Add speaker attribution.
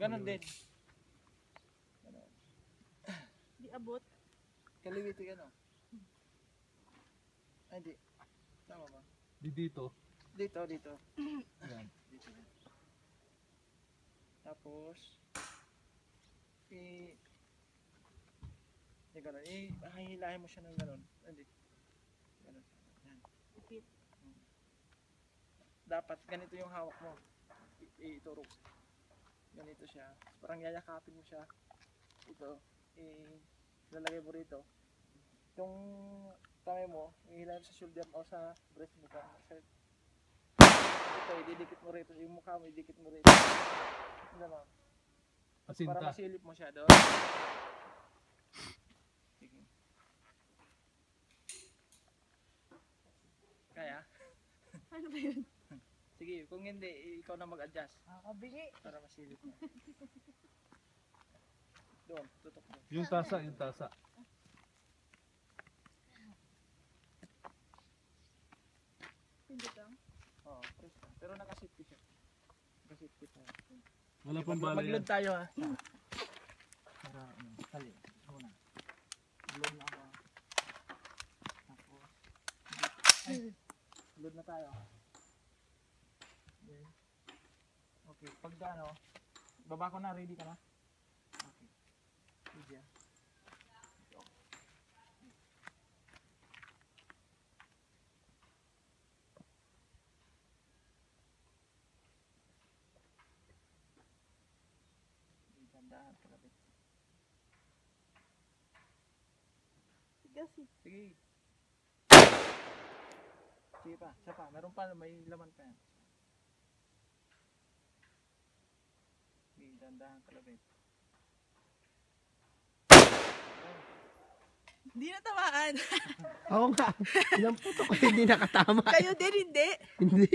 Speaker 1: Ganon din. Ganon.
Speaker 2: Di abot.
Speaker 1: Kaliwiti ka no? Ay, di. Tama ba?
Speaker 3: Dito.
Speaker 1: Dito.
Speaker 3: Yan.
Speaker 1: Dito. Tapos, gano'n. Hihilahin mo siya ng gano'n. Hindi. Gano'n. Yan.
Speaker 2: Ipit.
Speaker 1: Dapat ganito yung hawak mo. Iturok. Ganito siya. Parang yayakapin mo siya. Ito. Lalagay mo rito. Itong kamay mo, ihilahin sa shoulder o sa breast mo. Ito, ididikit mo rito. Yung mukha mo, ididikit mo rito. Gano'n.
Speaker 3: Pasinta.
Speaker 1: Para masilip mo siya doon. Sige. Kaya?
Speaker 2: Ano ba yun?
Speaker 1: Sige, kung hindi, ikaw na mag-adjust.
Speaker 2: Nakakabingi.
Speaker 1: Para masilip mo. Doon, tutok mo.
Speaker 3: Yung tasa.
Speaker 2: Hindi lang.
Speaker 1: Oo, press ka. Pero nakasafety siya. Nakasafety tayo.
Speaker 3: Wala pang bala yan.
Speaker 1: Mag-load tayo ha. Para, tali. Muna. Load na ako. Tapos, load na tayo. Okay, pag baba ko na, ready ka na? Okay. Ready ah. Dahan ka labit.
Speaker 2: Sige.
Speaker 1: Sige pa, isa pa. Meron pa, may laman pa yan. Sige, dahan ka labit.
Speaker 2: Hindi na tamaan.
Speaker 4: Oo nga. Ilang puto ko hindi nakatama.
Speaker 2: Kayo din, hindi.
Speaker 4: Hindi.